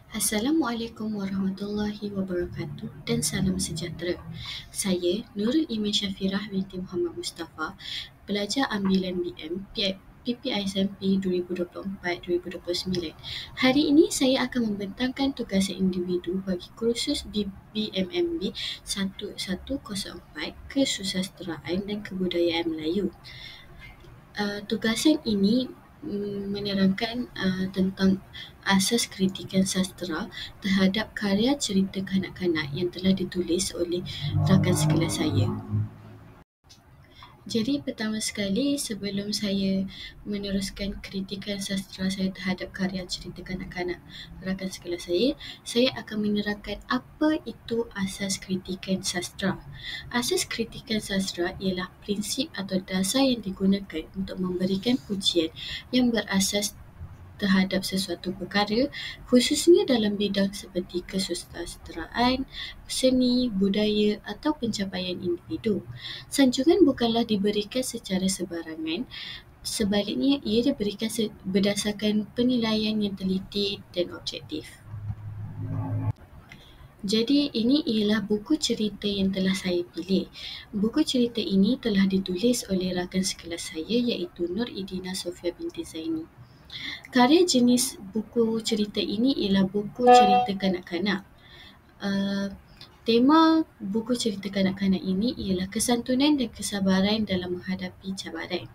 Assalamualaikum warahmatullahi wabarakatuh dan salam sejahtera. Saya Nurul Iman Syafirah binti Muhammad Mustafa, pelajar ambilan BM PPISMP 2024-2029. Hari ini saya akan membentangkan tugasan individu bagi kursus BMMB 1104 Kesusasteraan dan Kebudayaan Melayu. Tugasan ini menerangkan tentang asas kritikan sastera terhadap karya cerita kanak-kanak yang telah ditulis oleh rakan sekelas saya. Jadi pertama sekali, sebelum saya meneruskan kritikan sastera saya terhadap karya cerita kanak-kanak rakan sekelas saya akan menerangkan apa itu asas kritikan sastera. Asas kritikan sastera ialah prinsip atau dasar yang digunakan untuk memberikan pujian yang berasas terhadap sesuatu perkara, khususnya dalam bidang seperti kesusasteraan, seni, budaya atau pencapaian individu. Sanjungan bukanlah diberikan secara sebarangan, sebaliknya ia diberikan berdasarkan penilaian yang teliti dan objektif. Jadi ini ialah buku cerita yang telah saya pilih. Buku cerita ini telah ditulis oleh rakan sekelas saya iaitu Nur Idina Sofia binti Zaini. Karya jenis buku cerita ini ialah buku cerita kanak-kanak. Tema buku cerita kanak-kanak ini ialah kesantunan dan kesabaran dalam menghadapi cabaran.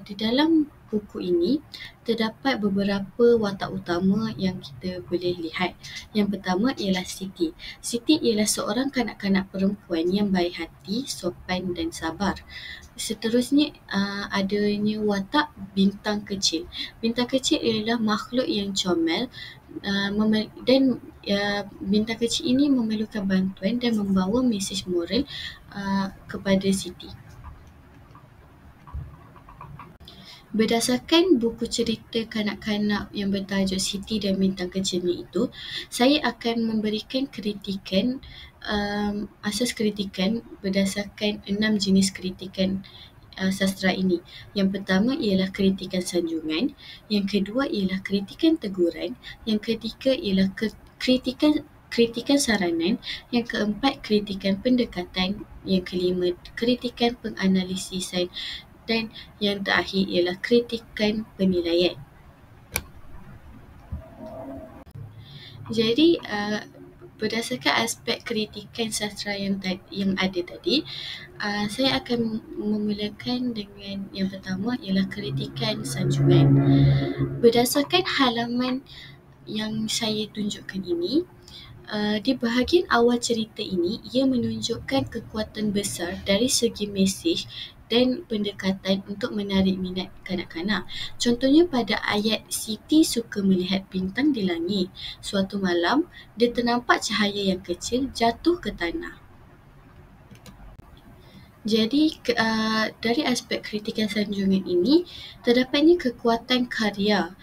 Di dalam buku ini terdapat beberapa watak utama yang kita boleh lihat. Yang pertama ialah Siti. Siti ialah seorang kanak-kanak perempuan yang baik hati, sopan dan sabar. Seterusnya adanya watak bintang kecil. Bintang kecil ialah makhluk yang comel dan bintang kecil ini memerlukan bantuan dan membawa mesej moral kepada Siti. Berdasarkan buku cerita kanak-kanak yang bertajuk Siti dan Bintang Kecilnya itu, saya akan memberikan kritikan, asas kritikan berdasarkan 6 jenis kritikan sastera ini. Yang pertama ialah kritikan sanjungan, yang kedua ialah kritikan teguran, yang ketiga ialah kritikan saranan, yang keempat kritikan pendekatan, yang kelima kritikan penganalisisan dan yang terakhir ialah kritikan penilaian. Jadi berdasarkan aspek kritikan sastera yang ada tadi, saya akan memulakan dengan yang pertama ialah kritikan sanjungan. Berdasarkan halaman yang saya tunjukkan ini, di bahagian awal cerita ini, ia menunjukkan kekuatan besar dari segi mesej dan pendekatan untuk menarik minat kanak-kanak. Contohnya pada ayat Siti suka melihat bintang di langit. Suatu malam, dia ternampak cahaya yang kecil jatuh ke tanah. Jadi dari aspek kritikan sanjungan ini, terdapatnya kekuatan karya.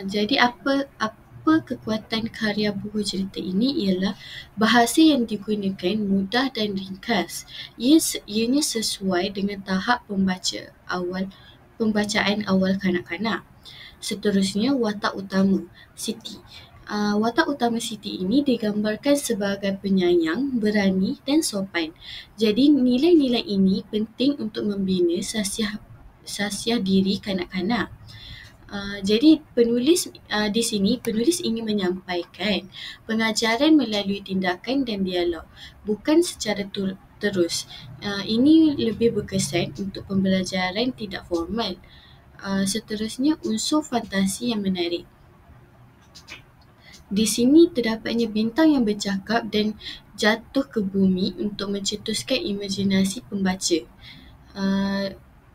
Jadi apa kekuatan karya buku cerita ini ialah bahasa yang digunakan mudah dan ringkas. Ianya sesuai dengan tahap pembacaan awal kanak-kanak. Seterusnya, watak utama Siti. Watak utama Siti ini digambarkan sebagai penyayang, berani dan sopan. Jadi nilai-nilai ini penting untuk membina sasiah diri kanak-kanak. Jadi penulis di sini ingin menyampaikan pengajaran melalui tindakan dan dialog, bukan secara terus. Ini lebih berkesan untuk pembelajaran tidak formal. Seterusnya, unsur fantasi yang menarik. Di sini terdapatnya bintang yang bercakap dan jatuh ke bumi untuk mencetuskan imajinasi pembaca.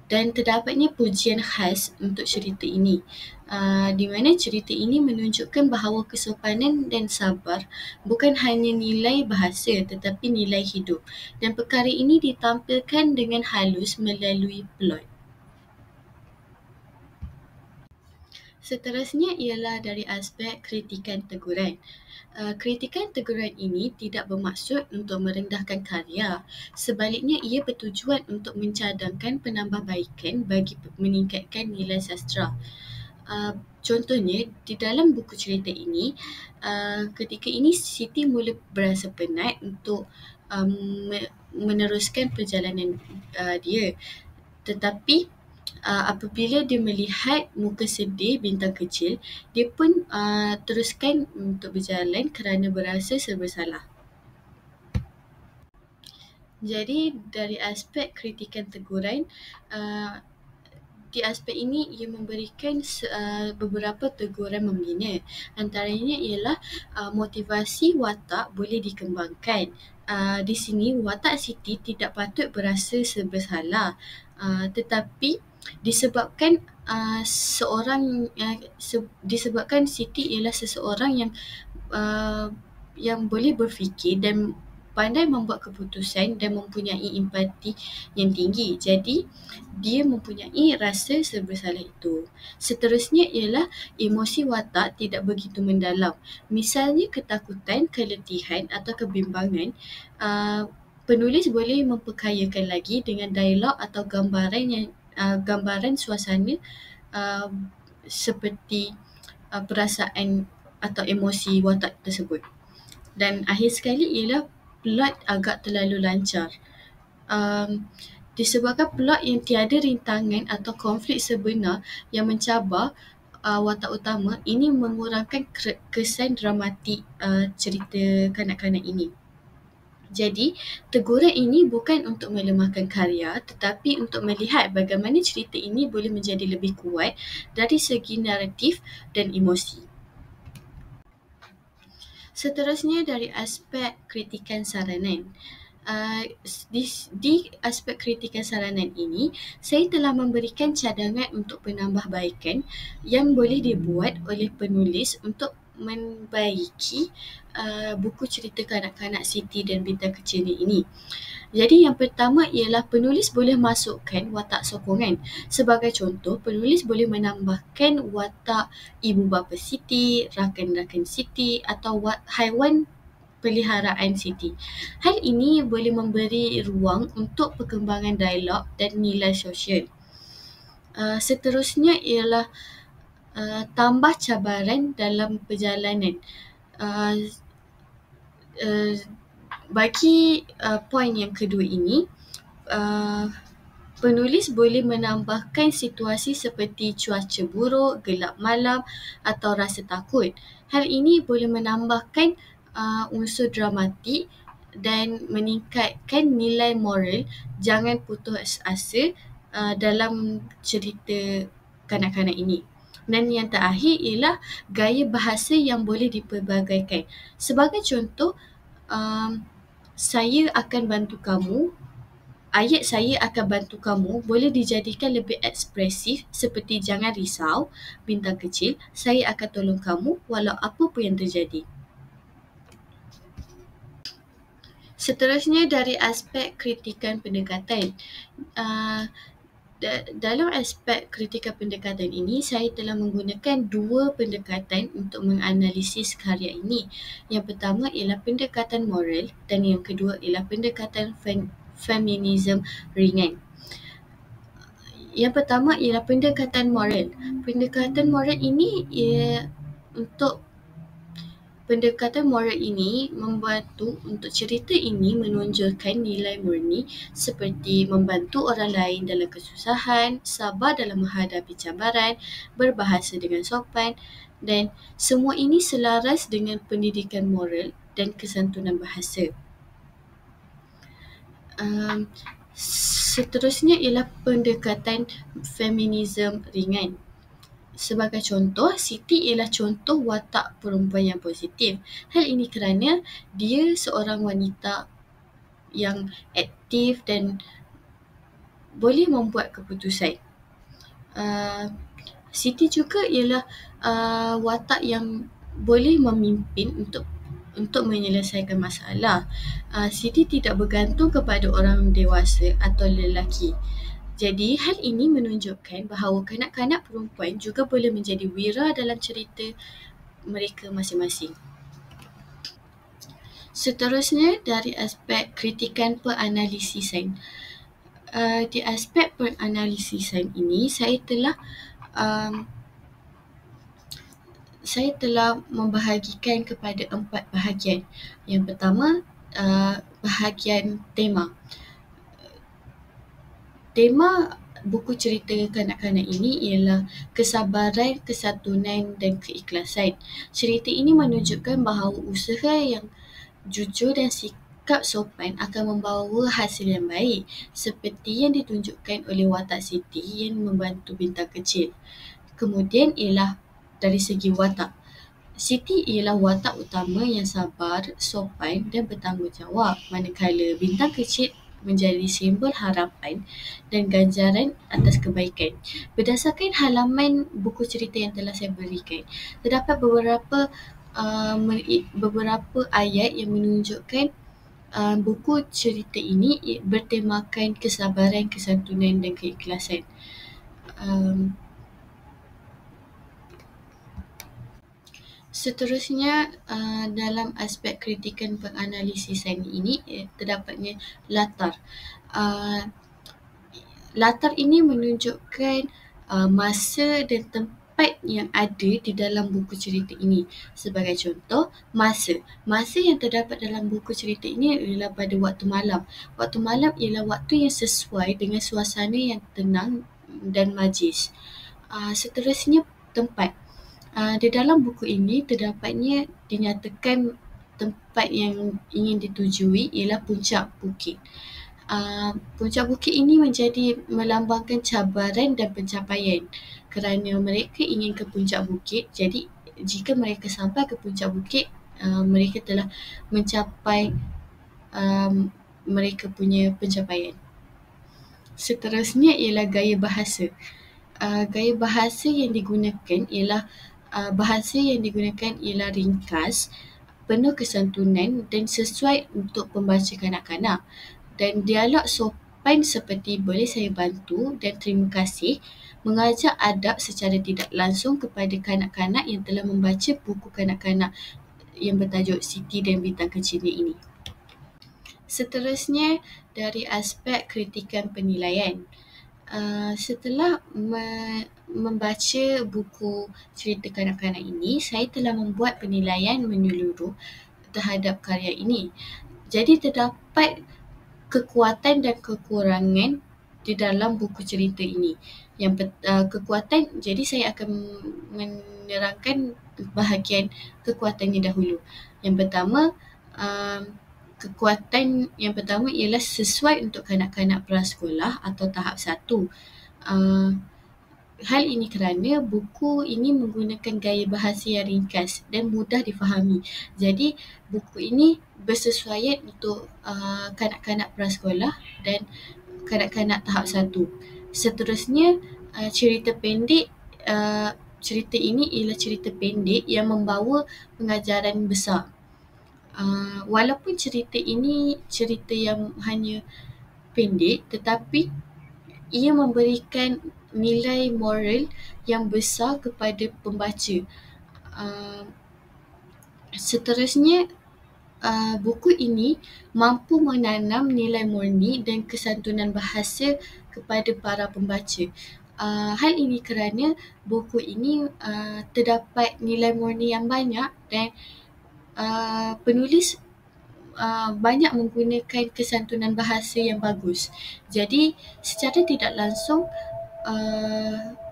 Dan terdapatnya pujian khas untuk cerita ini, di mana cerita ini menunjukkan bahawa kesopanan dan sabar bukan hanya nilai bahasa tetapi nilai hidup, dan perkara ini ditampilkan dengan halus melalui plot. Seterusnya ialah dari aspek kritikan teguran. Kritikan teguran ini tidak bermaksud untuk merendahkan karya. Sebaliknya, ia bertujuan untuk mencadangkan penambahbaikan bagi meningkatkan nilai sastera. Contohnya, di dalam buku cerita ini, ketika ini Siti mula berasa penat untuk meneruskan perjalanan dia. Tetapi apabila dia melihat muka sedih bintang kecil, dia pun teruskan untuk berjalan kerana berasa serba salah. Jadi dari aspek kritikan teguran, uh, di aspek ini ia memberikan beberapa teguran membina. Antaranya ialah motivasi watak boleh dikembangkan. Di sini watak Siti tidak patut berasa serba salah, tetapi disebabkan disebabkan Siti ialah seseorang uh, yang boleh berfikir dan pandai membuat keputusan dan mempunyai empati yang tinggi. Jadi, dia mempunyai rasa serba salah itu. Seterusnya ialah emosi watak tidak begitu mendalam. Misalnya ketakutan, keletihan atau kebimbangan, penulis boleh memperkayakan lagi dengan dialog atau gambaran suasana uh, seperti perasaan atau emosi watak tersebut. Dan akhir sekali ialah plot agak terlalu lancar. Disebabkan plot yang tiada rintangan atau konflik sebenar yang mencabar watak utama, ini mengurangkan kesan dramatik cerita kanak-kanak ini. Jadi, teguran ini bukan untuk melemahkan karya, tetapi untuk melihat bagaimana cerita ini boleh menjadi lebih kuat dari segi naratif dan emosi. Seterusnya dari aspek kritikan saranan. Di aspek kritikan saranan ini, saya telah memberikan cadangan untuk penambahbaikan yang boleh dibuat oleh penulis untuk membaiki buku cerita kanak-kanak Siti dan Bintang Kecil ini. Jadi yang pertama ialah penulis boleh masukkan watak sokongan. Sebagai contoh, penulis boleh menambahkan watak ibu bapa Siti, rakan-rakan Siti atau haiwan peliharaan Siti. Hal ini boleh memberi ruang untuk perkembangan dialog dan nilai sosial. Seterusnya ialah tambah cabaran dalam perjalanan. Bagi poin yang kedua ini, penulis boleh menambahkan situasi seperti cuaca buruk, gelap malam atau rasa takut. Hal ini boleh menambahkan unsur dramatik dan meningkatkan nilai moral. Jangan putus asa dalam cerita kanak-kanak ini. Dan yang terakhir ialah gaya bahasa yang boleh dipelbagaikan. Sebagai contoh, saya akan bantu kamu. Ayat saya akan bantu kamu boleh dijadikan lebih ekspresif seperti jangan risau, bintang kecil, saya akan tolong kamu walau apa pun yang terjadi. Seterusnya dari aspek kritikan pendekatan. Dalam aspek kritikan pendekatan ini, saya telah menggunakan dua pendekatan untuk menganalisis karya ini. Yang pertama ialah pendekatan moral dan yang kedua ialah pendekatan feminisme ringan. Yang pertama ialah pendekatan moral. Pendekatan moral ini membantu untuk cerita ini menonjolkan nilai murni seperti membantu orang lain dalam kesusahan, sabar dalam menghadapi cabaran, berbahasa dengan sopan dan semua ini selaras dengan pendidikan moral dan kesantunan bahasa. Seterusnya ialah pendekatan feminisme ringan. Sebagai contoh, Siti ialah contoh watak perempuan yang positif. Hal ini kerana dia seorang wanita yang aktif dan boleh membuat keputusan. Siti juga ialah watak yang boleh memimpin untuk menyelesaikan masalah. Siti tidak bergantung kepada orang dewasa atau lelaki. Jadi, hal ini menunjukkan bahawa kanak-kanak perempuan juga boleh menjadi wira dalam cerita mereka masing-masing. Seterusnya dari aspek kritikan penganalisisan. Di aspek penganalisisan ini, saya telah saya telah membahagikan kepada 4 bahagian. Yang pertama, bahagian tema. Tema buku cerita kanak-kanak ini ialah kesabaran, kesatuan dan keikhlasan. Cerita ini menunjukkan bahawa usaha yang jujur dan sikap sopan akan membawa hasil yang baik, seperti yang ditunjukkan oleh watak Siti yang membantu bintang kecil. Kemudian ialah dari segi watak. Siti ialah watak utama yang sabar, sopan dan bertanggungjawab, manakala bintang kecil menjadi simbol harapan dan ganjaran atas kebaikan. Berdasarkan halaman buku cerita yang telah saya berikan, terdapat beberapa ayat yang menunjukkan buku cerita ini bertemakan kesabaran, kesantunan dan keikhlasan. Seterusnya, dalam aspek kritikan penganalisisan ini terdapatnya latar. Latar ini menunjukkan masa dan tempat yang ada di dalam buku cerita ini. Sebagai contoh, masa. Masa yang terdapat dalam buku cerita ini adalah pada waktu malam. Waktu malam ialah waktu yang sesuai dengan suasana yang tenang dan majlis. Seterusnya, tempat. Di dalam buku ini terdapatnya dinyatakan tempat yang ingin ditujui ialah puncak bukit. Puncak bukit ini melambangkan cabaran dan pencapaian kerana mereka ingin ke puncak bukit. Jadi jika mereka sampai ke puncak bukit, mereka telah mencapai mereka punya pencapaian. Seterusnya ialah gaya bahasa. Gaya bahasa yang digunakan ialah ringkas, penuh kesantunan dan sesuai untuk pembaca kanak-kanak. Dan dialog sopan seperti boleh saya bantu dan terima kasih mengajak adab secara tidak langsung kepada kanak-kanak yang telah membaca buku kanak-kanak yang bertajuk Siti dan Bintang Kecilnya ini. Seterusnya, dari aspek kritikan penilaian. Setelah membaca buku cerita kanak-kanak ini, saya telah membuat penilaian menyeluruh terhadap karya ini. Jadi terdapat kekuatan dan kekurangan di dalam buku cerita ini. Yang kekuatan, jadi saya akan menerangkan bahagian kekuatannya dahulu. Yang pertama, kekuatan yang pertama ialah sesuai untuk kanak-kanak prasekolah atau tahap 1. Hal ini kerana buku ini menggunakan gaya bahasa yang ringkas dan mudah difahami. Jadi buku ini bersesuaian untuk kanak-kanak prasekolah dan kanak-kanak tahap 1. Seterusnya, cerita pendek. Cerita ini ialah cerita pendek yang membawa pengajaran besar. Walaupun cerita ini cerita yang hanya pendek, tetapi ia memberikan nilai moral yang besar kepada pembaca. Seterusnya, buku ini mampu menanam nilai murni dan kesantunan bahasa kepada para pembaca. Hal ini kerana buku ini terdapat nilai murni yang banyak dan penulis banyak menggunakan kesantunan bahasa yang bagus. Jadi secara tidak langsung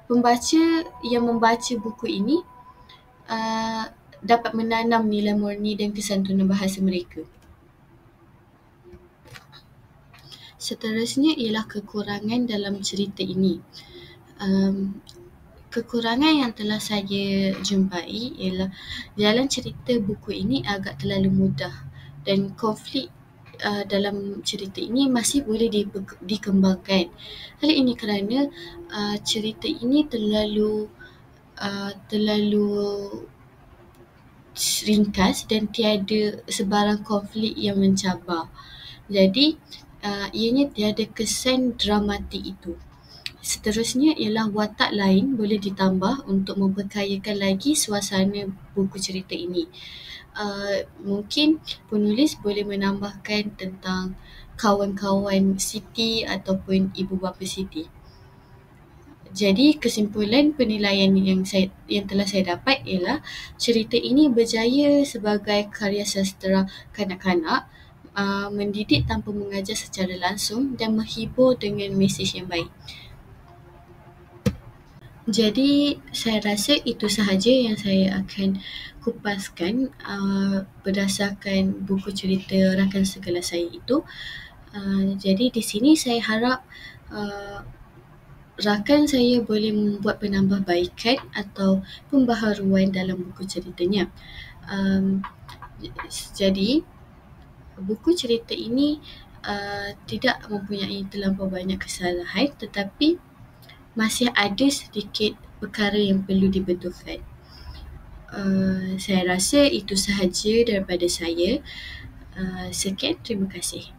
pembaca yang membaca buku ini dapat menanam nilai murni dan kesantunan bahasa mereka. Seterusnya ialah kekurangan dalam cerita ini. Kekurangan yang telah saya jumpai ialah jalan cerita buku ini agak terlalu mudah dan konflik dalam cerita ini masih boleh dikembangkan. Hal ini kerana cerita ini terlalu ringkas dan tiada sebarang konflik yang mencabar. Jadi ianya tiada kesan dramatik itu. Seterusnya ialah watak lain boleh ditambah untuk memperkayakan lagi suasana buku cerita ini. Mungkin penulis boleh menambahkan tentang kawan-kawan Siti ataupun ibu bapa Siti. Jadi kesimpulan penilaian yang telah saya dapat ialah cerita ini berjaya sebagai karya sastera kanak-kanak, mendidik tanpa mengajar secara langsung dan menghibur dengan mesej yang baik. Jadi saya rasa itu sahaja yang saya akan kupaskan berdasarkan buku cerita Rakan Segala Saya itu. Jadi di sini saya harap rakan saya boleh membuat penambahbaikan atau pembaharuan dalam buku ceritanya. Jadi buku cerita ini tidak mempunyai terlampau banyak kesalahan, tetapi masih ada sedikit perkara yang perlu dibetulkan. Saya rasa itu sahaja daripada saya. Sekian, terima kasih.